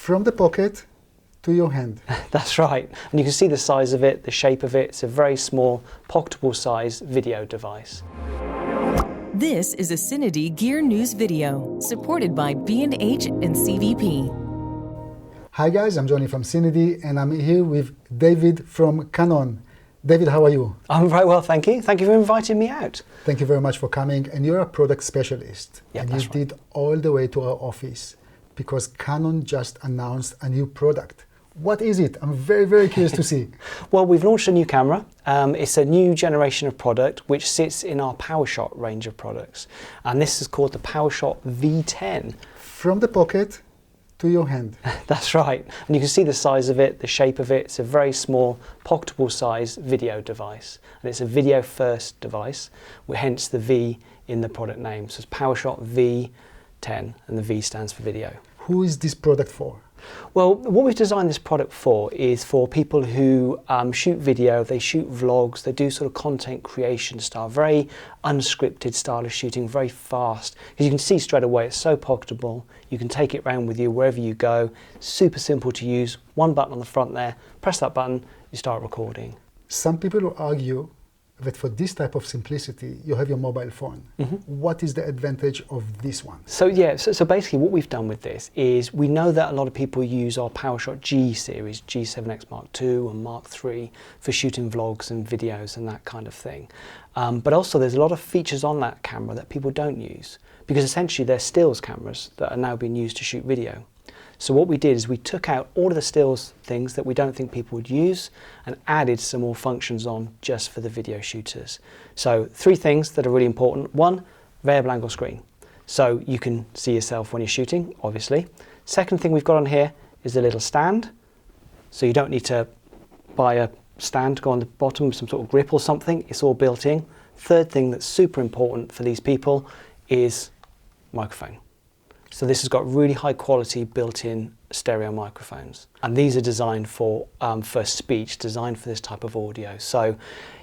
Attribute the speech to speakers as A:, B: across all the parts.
A: From the pocket to your hand.
B: That's right. And you can see the size of it, the shape of it. It's a very small, pocketable size video device.
C: This is a CineD Gear News video, supported by B&H and CVP.
A: Hi guys, I'm Johnny from CineD and I'm here with David from Canon. David, how are you?
B: I'm very well, thank you. Thank you for inviting me out.
A: Thank you very much for coming. And you're a product specialist.
B: Yeah,
A: and
B: that's
A: you
B: right.
A: did all the way to our office because Canon just announced a new product. What is it? I'm very, very curious to see.
B: Well, we've launched a new camera. It's a new generation of product which sits in our PowerShot range of products. And this is called the PowerShot V10.
A: From the pocket to your hand.
B: That's right. And you can see the size of it, the shape of it. It's a very small, pocketable size video device. And it's a video first device, hence the V in the product name. So it's PowerShot V10 and the V stands for video.
A: Who is this product for?
B: Well, what we've designed this product for is for people who shoot video, they shoot vlogs, they do sort of content creation style, very unscripted style of shooting, very fast. Because you can see straight away it's so pocketable, you can take it around with you wherever you go, super simple to use, one button on the front there, press that button, you start recording.
A: Some people will argue that for this type of simplicity, you have your mobile phone. What is the advantage of this one?
B: So yeah, so basically what we've done with this is we know that a lot of people use our PowerShot G series, G7X Mark II and Mark III for shooting vlogs and videos and that kind of thing. But also there's a lot of features on that camera that people don't use because essentially they're stills cameras that are now being used to shoot video. So what we did is we took out all of the stills things that we don't think people would use and added some more functions on just for the video shooters. So 3 things that are really important. 1, variable angle screen. So you can see yourself when you're shooting, obviously. Second thing we've got on here is a little stand. So you don't need to buy a stand to go on the bottom with some sort of grip or something. It's all built in. Third thing that's super important for these people is microphone. So this has got really high quality built-in stereo microphones. And these are designed for speech, designed for this type of audio. So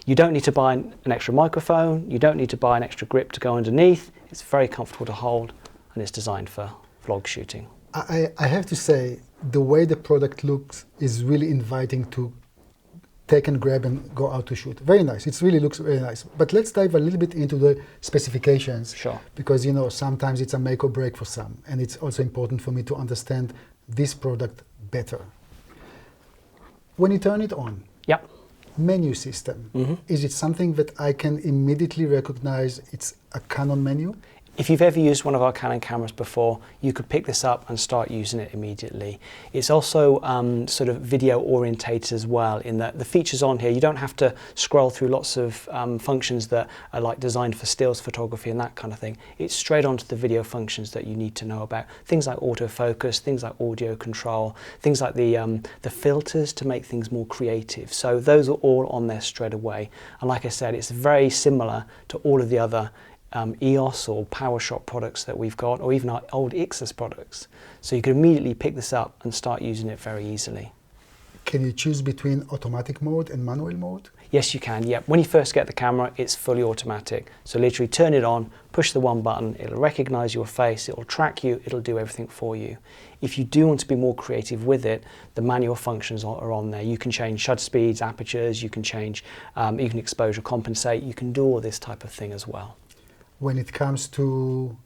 B: you don't need to buy an extra microphone, you don't need to buy an extra grip to go underneath. It's very comfortable to hold and it's designed for vlog shooting.
A: I have to say, the way the product looks is really inviting to take and grab and go out to shoot. Very nice. It really looks very nice. But let's dive a little bit into the specifications.
B: Sure.
A: Because, you know, sometimes it's a make or break for some. And it's also important for me to understand this product better. When you turn it on,
B: Yep.
A: menu system, is it something that I can immediately recognize it's a Canon menu?
B: If you've ever used one of our Canon cameras before, you could pick this up and start using it immediately. It's also sort of video orientated as well in that the features on here, you don't have to scroll through lots of functions that are like designed for stills photography and that kind of thing. It's straight onto the video functions that you need to know about. Things like autofocus, things like audio control, things like the filters to make things more creative. So those are all on there straight away. And like I said, it's very similar to all of the other EOS or PowerShot products that we've got, or even our old Ixus products. So you can immediately pick this up and start using it very easily.
A: Can you choose between automatic mode and manual mode?
B: Yes, you can. Yeah. When you first get the camera, it's fully automatic. So literally turn it on, push the one button, it'll recognize your face, it'll track you, it'll do everything for you. If you do want to be more creative with it, the manual functions are on there. You can change shutter speeds, apertures, you can change, you can exposure compensate, you can do all this type of thing as well.
A: When it comes to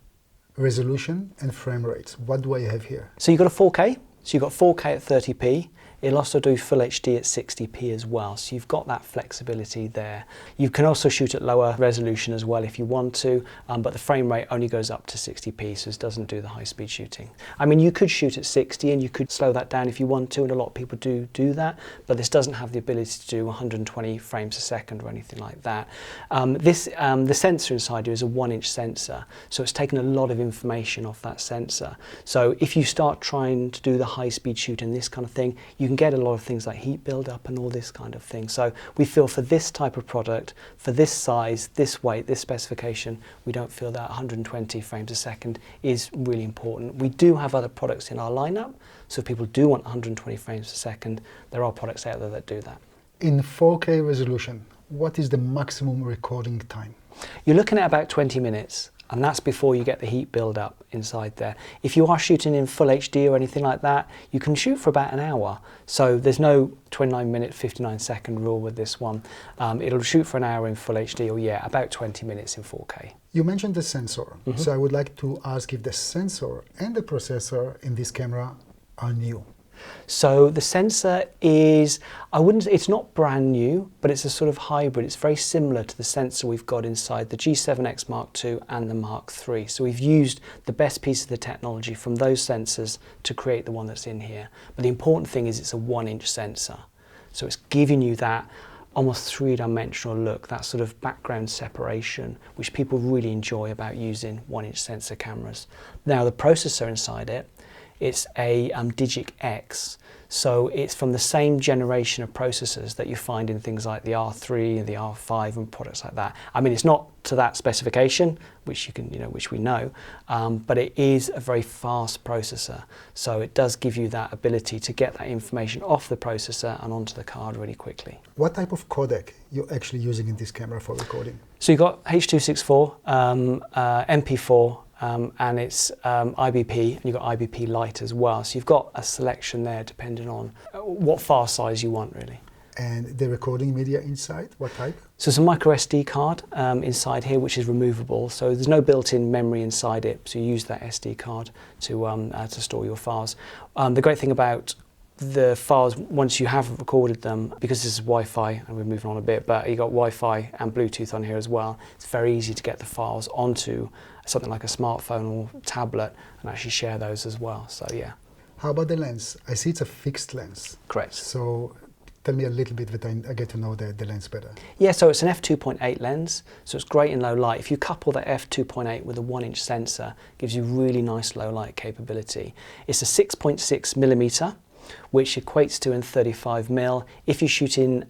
A: resolution and frame rates, what do I have here?
B: So you've got a 4K, so you've got 4K at 30p. It'll also do full HD at 60p as well, so you've got that flexibility there. You can also shoot at lower resolution as well if you want to, but the frame rate only goes up to 60p, so it doesn't do the high-speed shooting. I mean, you could shoot at 60 and you could slow that down if you want to, and a lot of people do that, but this doesn't have the ability to do 120 frames a second or anything like that. The sensor inside here is a 1-inch sensor, so it's taken a lot of information off that sensor. So if you start trying to do the high-speed shoot and this kind of thing, you can get a lot of things like heat build-up and all this kind of thing. So we feel for this type of product, for this size, this weight, this specification, we don't feel that 120 frames a second is really important. We do have other products in our lineup, so if people do want 120 frames a second, there are products out there that do that.
A: In 4K resolution, what is the maximum recording time?
B: You're looking at about 20 minutes. And that's before you get the heat build up inside there. If you are shooting in full HD or anything like that, you can shoot for about an hour. So there's no 29-minute, 59-second rule with this one. It'll shoot for an hour in full HD, or yeah, about 20 minutes in 4K.
A: You mentioned the sensor. So I would like to ask if the sensor and the processor in this camera are new.
B: So the sensor is, it's not brand new, but it's a sort of hybrid. It's very similar to the sensor we've got inside the G7X Mark II and the Mark III. So we've used the best piece of the technology from those sensors to create the one that's in here. But the important thing is it's a 1-inch sensor. So it's giving you that almost three-dimensional look, that sort of background separation, which people really enjoy about using 1-inch sensor cameras. Now the processor inside it, it's a Digic X, so it's from the same generation of processors that you find in things like the R3 and the R5 and products like that. I mean, it's not to that specification, which you can, which we know, but it is a very fast processor. So it does give you that ability to get that information off the processor and onto the card really quickly.
A: What type of codec you're actually using in this camera for recording?
B: So you've got H.264, MP4. And it's IBP, and you've got IBP Lite as well. So you've got a selection there depending on what file size you want, really.
A: And the recording media inside, what type?
B: So it's a micro SD card inside here, which is removable. So there's no built-in memory inside it. So you use that SD card to store your files. The great thing about the files, once you have recorded them, because this is Wi-Fi, and we're moving on a bit, but you got Wi-Fi and Bluetooth on here as well. It's very easy to get the files onto something like a smartphone or tablet and actually share those as well. So yeah.
A: How about the lens? I see it's a fixed lens.
B: Correct.
A: So tell me a little bit that I get to know the lens better.
B: Yeah, so it's an f2.8 lens, so it's great in low light. If you couple the f2.8 with a 1-inch sensor, it gives you really nice low light capability. It's a 6.6mm, which equates to in 35mm. If you shoot in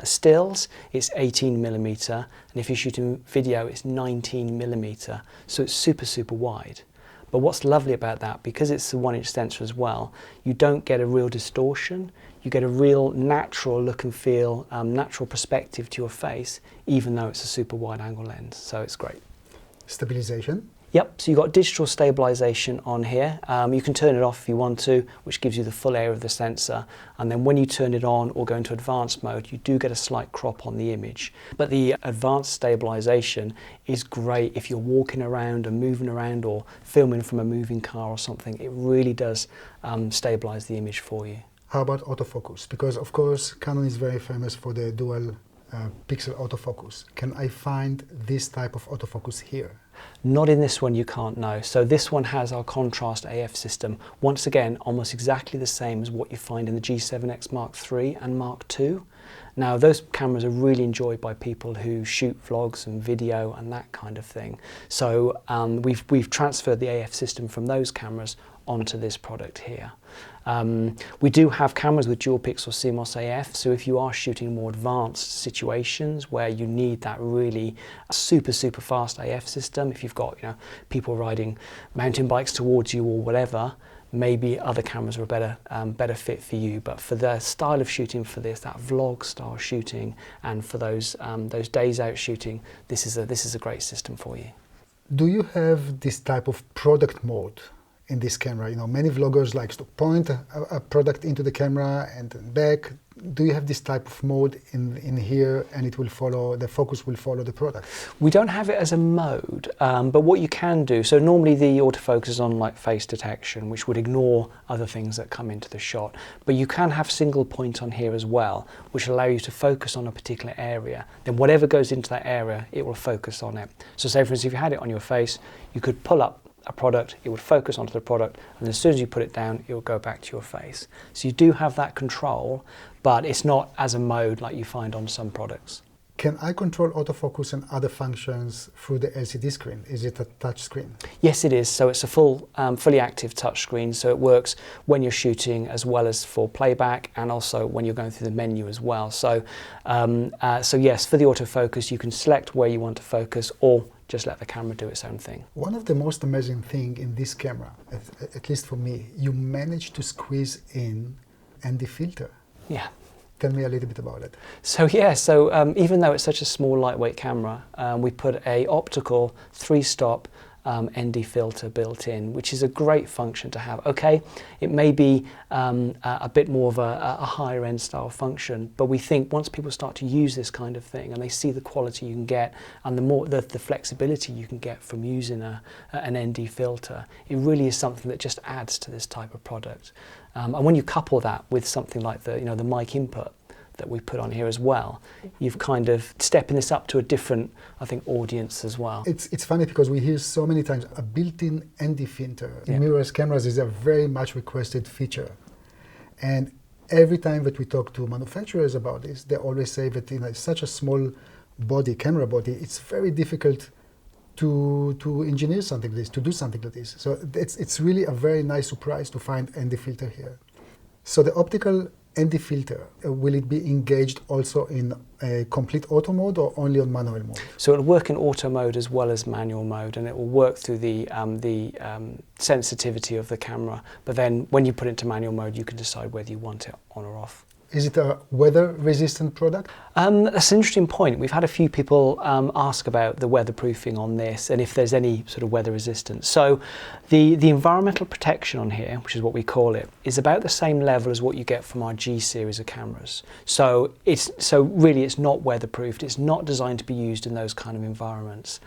B: stills, it's 18mm, and if you shoot in video, it's 19mm. So it's super, super wide. But what's lovely about that, because it's a 1-inch sensor as well, you don't get a real distortion. You get a real natural look and feel, natural perspective to your face, even though it's a super wide angle lens. So it's great.
A: Stabilization?
B: Yep, so you've got digital stabilization on here. You can turn it off if you want to, which gives you the full area of the sensor. And then when you turn it on or go into advanced mode, you do get a slight crop on the image. But the advanced stabilization is great if you're walking around and moving around or filming from a moving car or something. It really does stabilize the image for you.
A: How about autofocus? Because of course Canon is very famous for the dual pixel autofocus. Can I find this type of autofocus here?
B: Not in this one, you can't know. So this one has our contrast AF system. Once again, almost exactly the same as what you find in the G7X Mark III and Mark II. Now those cameras are really enjoyed by people who shoot vlogs and video and that kind of thing. So we've transferred the AF system from those cameras onto this product here. We do have cameras with dual pixel CMOS AF, so if you are shooting more advanced situations where you need that really super, super fast AF system, if you've got people riding mountain bikes towards you or whatever, maybe other cameras are a better fit for you. But for the style of shooting for this, that vlog style shooting, and for those days out shooting, this is a great system for you.
A: Do you have this type of product mode in this camera? Many vloggers like to point a product into the camera and then back. Do you have this type of mode in here, and it will follow, the focus will follow the product?
B: We don't have it as a mode, but what you can do, so normally the autofocus is on like face detection, which would ignore other things that come into the shot. But you can have single point on here as well, which allow you to focus on a particular area. Then whatever goes into that area, it will focus on it. So say for instance, if you had it on your face, you could pull up a product, it would focus onto the product, and as soon as you put it down, it will go back to your face. So you do have that control, but it's not as a mode like you find on some products.
A: Can I control autofocus and other functions through the LCD screen? Is it a touch screen?
B: Yes, it is. So it's a fully active touch screen, so it works when you're shooting as well as for playback, and also when you're going through the menu as well. So, so yes, for the autofocus, you can select where you want to focus, or just let the camera do its own thing.
A: One of the most amazing things in this camera, at least for me, you managed to squeeze in ND filter.
B: Yeah.
A: Tell me a little bit about it.
B: So yeah, so even though it's such a small, lightweight camera, we put a optical 3-stop ND filter built in, which is a great function to have. Okay, it may be a bit more of a higher end style function, but we think once people start to use this kind of thing and they see the quality you can get and the flexibility you can get from using an ND filter, it really is something that just adds to this type of product. And when you couple that with something like the mic input that we put on here as well, you've kind of stepping this up to a different, I think, audience as well.
A: It's funny because we hear so many times a built-in ND filter in mirrorless cameras is a very much requested feature. And every time that we talk to manufacturers about this, they always say that it's such a small body, camera body, it's very difficult to engineer something like this, to do something like this. So it's really a very nice surprise to find ND filter here. So the optical ND filter, will it be engaged also in a complete auto mode or only on manual mode?
B: So it'll work in auto mode as well as manual mode, and it will work through the sensitivity of the camera. But then when you put it into manual mode, you can decide whether you want it on or off.
A: Is it a weather-resistant product?
B: That's an interesting point. We've had a few people ask about the weatherproofing on this and if there's any sort of weather resistance. So the environmental protection on here, which is what we call it, is about the same level as what you get from our G series of cameras. So really it's not weatherproofed. It's not designed to be used in those kind of environments.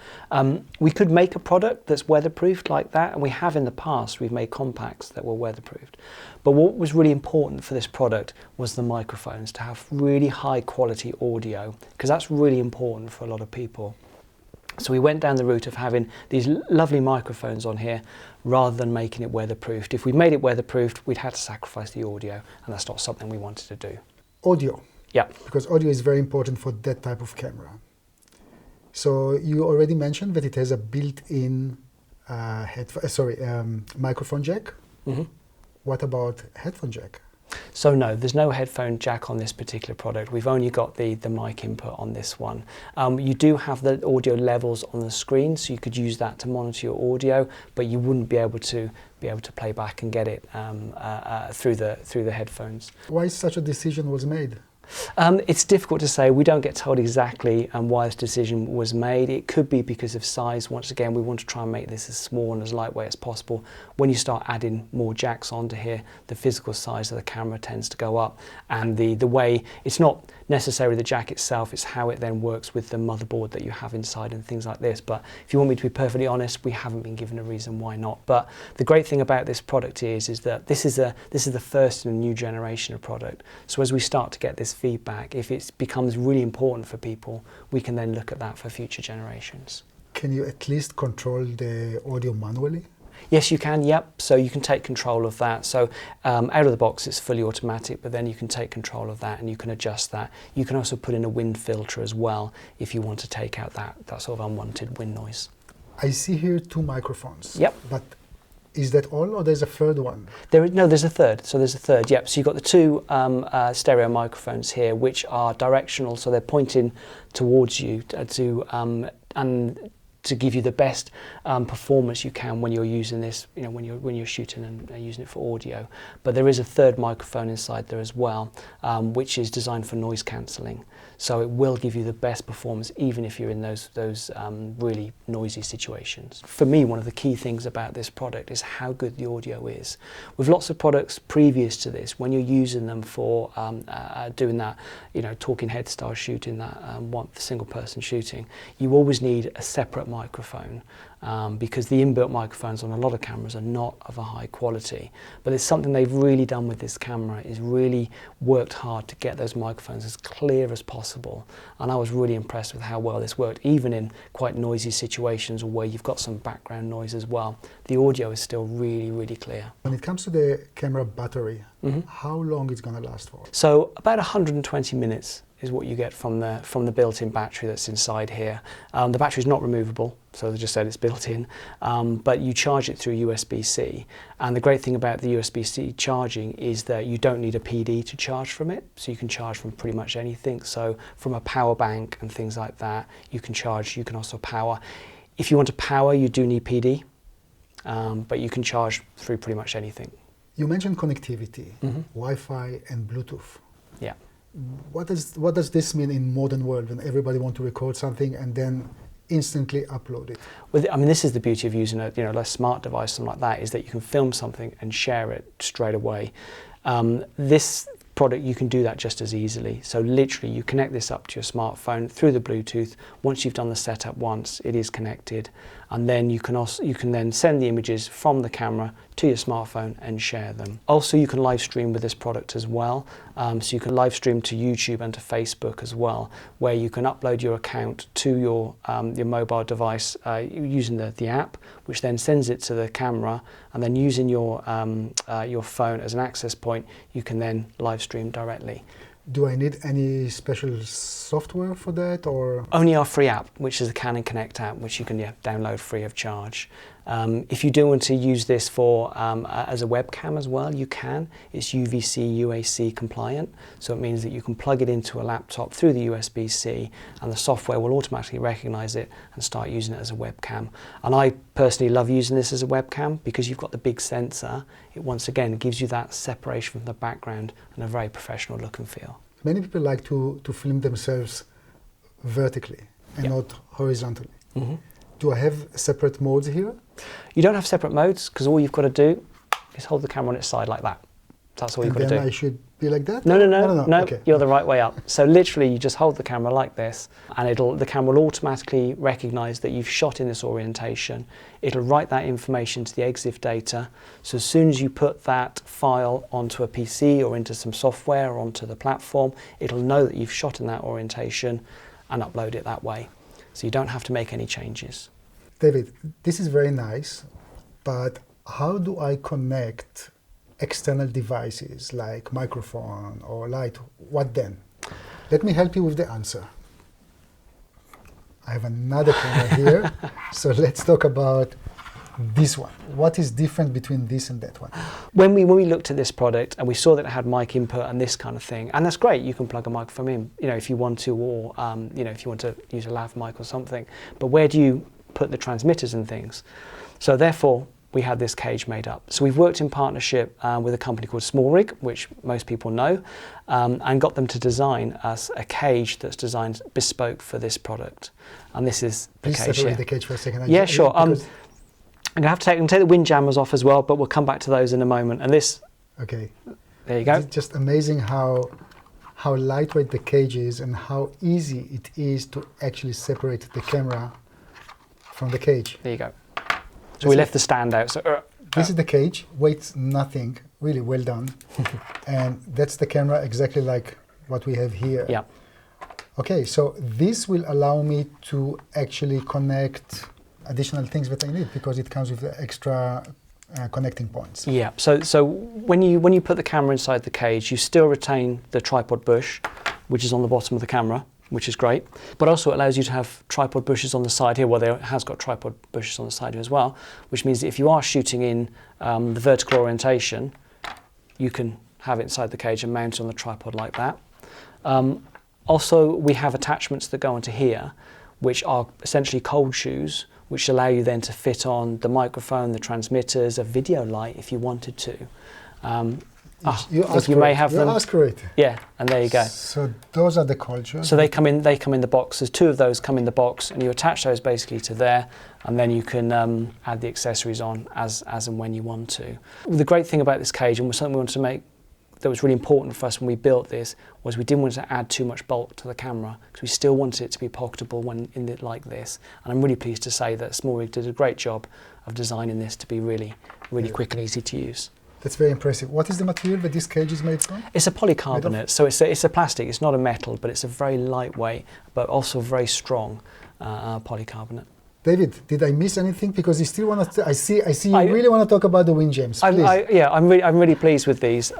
B: We could make a product that's weatherproofed like that, and we have in the past. We've made compacts that were weatherproofed. But what was really important for this product was the microphones, to have really high quality audio, because that's really important for a lot of people. So we went down the route of having these lovely microphones on here rather than making it weatherproofed. If we made it weatherproofed, we'd have to sacrifice the audio, and that's not something we wanted to do.
A: Audio.
B: Yeah.
A: Because audio is very important for that type of camera. So you already mentioned that it has a built-in microphone jack. Mm-hmm. What about headphone jack?
B: So no, there's no headphone jack on this particular product. We've only got the mic input on this one. You do have the audio levels on the screen, so you could use that to monitor your audio, but you wouldn't be able to play back and get it through the headphones.
A: Why such a decision was made?
B: It's difficult to say. We don't get told exactly why this decision was made. It could be because of size. Once again, we want to try and make this as small and as lightweight as possible. When you start adding more jacks onto here, the physical size of the camera tends to go up, and the way, it's not necessarily the jack itself, it's how it then works with the motherboard that you have inside and things like this. But if you want me to be perfectly honest, we haven't been given a reason why not. But the great thing about this product is that this is the first in a new generation of product. So as we start to get this feedback, if it becomes really important for people, we can then look at that for future generations.
A: Can you at least control the audio manually?
B: Yes, you can, yep. So you can take control of that. So out of the box, it's fully automatic, but then you can take control of that and you can adjust that. You can also put in a wind filter as well if you want to take out that sort of unwanted wind noise.
A: I see here 2 microphones.
B: Yep.
A: But is that all, or there's a third one?
B: There's a third. So there's a third, yep. So you've got the 2 stereo microphones here, which are directional, so they're pointing towards you to give you the best performance you can when you're using this, when you're shooting and using it for audio. But there is a third microphone inside there as well, which is designed for noise cancelling. So it will give you the best performance even if you're in those really noisy situations. For me, one of the key things about this product is how good the audio is. With lots of products previous to this, when you're using them for doing that, talking head style shooting, that one single person shooting, you always need a separate microphone. Because the inbuilt microphones on a lot of cameras are not of a high quality. But it's something they've really done with this camera, is really worked hard to get those microphones as clear as possible. And I was really impressed with how well this worked, even in quite noisy situations where you've got some background noise as well. The audio is still really, really clear. When
A: it comes to the camera battery, how long it's going to last for?
B: So about 120 minutes is what you get from the built-in battery that's inside here. The battery is not removable, so they just said it's built in, but you charge it through USB-C. And the great thing about the USB-C charging is that you don't need a PD to charge from it, so you can charge from pretty much anything. So from a power bank and things like that, you can charge, you can also power. If you want to power, you do need PD, but you can charge through pretty much anything.
A: You mentioned connectivity, Wi-Fi and Bluetooth.
B: Yeah.
A: What does this mean in modern world when everybody want to record something and then instantly upload it?
B: Well, I mean, this is the beauty of using a smart device, something like that, is that you can film something and share it straight away. This product, you can do that just as easily. So literally, you connect this up to your smartphone through the Bluetooth. Once you've done the setup once, it is connected, and then you can then send the images from the camera to your smartphone and share them. Also, you can live stream with this product as well. So you can live stream to YouTube and to Facebook as well, where you can upload your account to your mobile device using the app, which then sends it to the camera, and then using your phone as an access point, you can then live stream directly.
A: Do I need any special software for that, or?
B: Only our free app, which is the Canon Connect app, which you can download free of charge. If you do want to use this for as a webcam as well, you can. It's UVC UAC compliant, so it means that you can plug it into a laptop through the USB-C, and the software will automatically recognize it and start using it as a webcam. And I personally love using this as a webcam because you've got the big sensor. It once again gives you that separation from the background and a very professional look and feel.
A: Many people like to film themselves vertically and not horizontally.
B: Mm-hmm.
A: Do I have separate modes here?
B: You don't have separate modes because all you've got to do is hold the camera on its side like that. That's all you've got to do.
A: And then I should be like that?
B: No,
A: Okay.
B: You're the right way up. So literally you just hold the camera like this, and the camera will automatically recognize that you've shot in this orientation. It'll write that information to the EXIF data. So as soon as you put that file onto a PC or into some software or onto the platform, it'll know that you've shot in that orientation and upload it that way. So you don't have to make any changes.
A: David, this is very nice, but how do I connect external devices like microphone or light? What then? Let me help you with the answer. I have another camera here, so let's talk about this one. What is different between this and that one?
B: When we looked at this product and we saw that it had mic input and this kind of thing, and that's great, you can plug a microphone in, if you want to, or if you want to use a lav mic or something. But where do you put the transmitters and things? So therefore, we had this cage made up. So we've worked in partnership with a company called SmallRig, which most people know, and got them to design us a cage that's designed bespoke for this product. And this is the
A: Please
B: cage
A: separate
B: here.
A: the cage for a second.
B: Yeah, sure. I'm going to have to take the wind jammers off as well, but we'll come back to those in a moment. And this,
A: okay.
B: There you go.
A: It's just amazing how lightweight the cage is and how easy it is to actually separate the camera from the cage.
B: There you go. So we left the stand out. So
A: this is the cage, weighs nothing, really well done. And that's the camera exactly like what we have here.
B: Yeah.
A: Okay, so this will allow me to actually connect additional things that I need because it comes with the extra connecting points.
B: Yeah, so when you put the camera inside the cage, you still retain the tripod bush, which is on the bottom of the camera, which is great, but also it allows you to have tripod bushes on the side here. Well, there has got tripod bushes on the side here as well, which means that if you are shooting in the vertical orientation, you can have it inside the cage and mount it on the tripod like that. Also, we have attachments that go onto here, which are essentially cold shoes, which allow you then to fit on the microphone, the transmitters, a video light if you wanted to. You may have them.
A: Ask for it.
B: Yeah, and there you go.
A: So those are the cold shoes.
B: So they come in the box. There's two of those come in the box, and you attach those basically to there, and then you can add the accessories on as and when you want to. The great thing about this cage, and something we wanted to make that was really important for us when we built this, was we didn't want to add too much bulk to the camera because we still wanted it to be pocketable when in it like this. And I'm really pleased to say that SmallRig did a great job of designing this to be really, really quick and easy to use.
A: That's very impressive. What is the material that this cage is made from?
B: It's a polycarbonate, so it's a plastic. It's not a metal, but it's a very lightweight, but also very strong polycarbonate.
A: David, did I miss anything? Because you still want to. I see. You really want to talk about the wind jams. Please.
B: Yeah, I'm really pleased with these.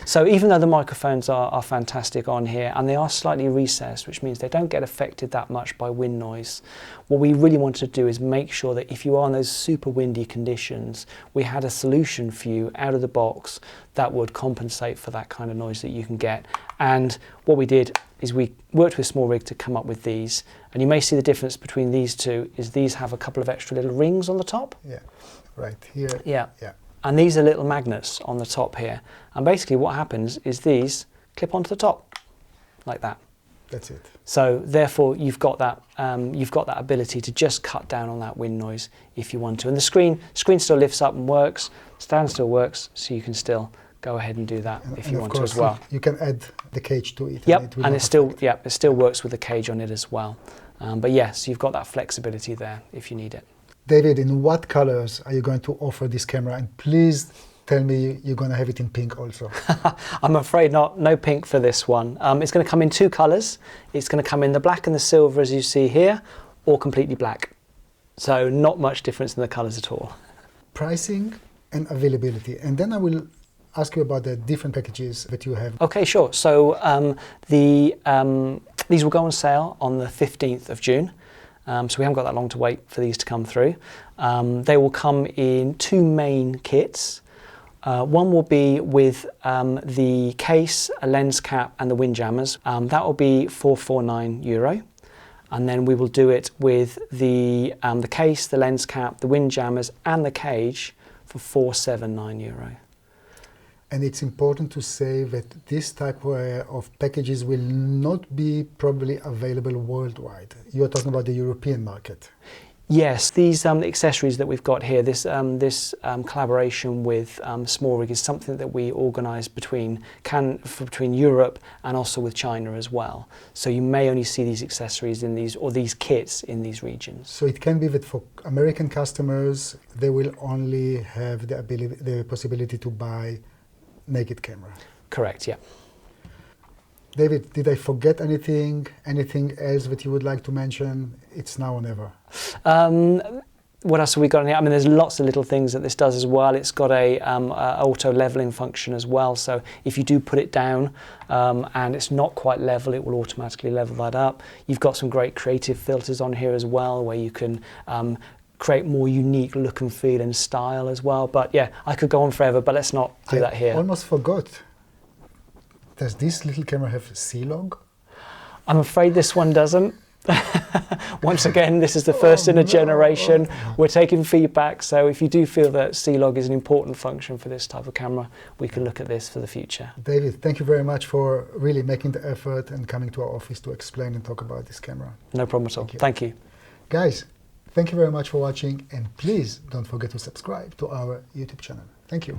B: So even though the microphones are fantastic on here, and they are slightly recessed, which means they don't get affected that much by wind noise, what we really wanted to do is make sure that if you are in those super windy conditions, we had a solution for you out of the box that would compensate for that kind of noise that you can get. And what we did is we worked with SmallRig to come up with these. And you may see the difference between these two is these have a couple of extra little rings on the top.
A: Yeah, right here.
B: Yeah.
A: Yeah.
B: And these are little magnets on the top here. And basically what happens is these clip onto the top. like that.
A: That's it.
B: So therefore, you've got that ability to just cut down on that wind noise if you want to. And the screen still lifts up and works, stand still works, so you can still go ahead and do that if you want to as well.
A: You can add the cage to it.
B: Yep, and it still works with the cage on it as well. But yes, you've got that flexibility there if you need it.
A: David, in what colors are you going to offer this camera? And please tell me you're going to have it in pink also.
B: I'm afraid not. No pink for this one. It's going to come in 2 colors. It's going to come in the black and the silver, as you see here, or completely black. So not much difference in the colors at all.
A: Pricing and availability. And then I will ask you about the different packages that you have.
B: Okay, sure. So these will go on sale on the 15th of June. So we haven't got that long to wait for these to come through. They will come in 2 main kits. One will be with the case, a lens cap and the wind jammers. That will be €449. And then we will do it with the case, the lens cap, the wind jammers and the cage for €479.
A: And it's important to say that this type of packages will not be probably available worldwide. You're talking about the European market.
B: Yes, these accessories that we've got here, this collaboration with Small Rig is something that we organise between Europe and also with China as well. So you may only see these accessories in these kits in these regions.
A: So it can be that for American customers, they will only have the possibility to buy naked camera.
B: Correct, yeah.
A: David, did I forget anything? Anything else that you would like to mention? It's now or never.
B: What else have we got in here? I mean, there's lots of little things that this does as well. It's got a auto leveling function as well. So if you do put it down and it's not quite level, it will automatically level that up. You've got some great creative filters on here as well, where you can create more unique look and feel and style as well. But yeah, I could go on forever, but let's not do that here.
A: I almost forgot. Does this little camera have C-Log?
B: I'm afraid this one doesn't. Once again, this is the first in a generation. We're taking feedback, so if you do feel that C-Log is an important function for this type of camera, we can look at this for the future.
A: David, thank you very much for really making the effort and coming to our office to explain and talk about this camera.
B: No problem at all. Thank you.
A: Guys, thank you very much for watching, and please don't forget to subscribe to our YouTube channel. Thank you.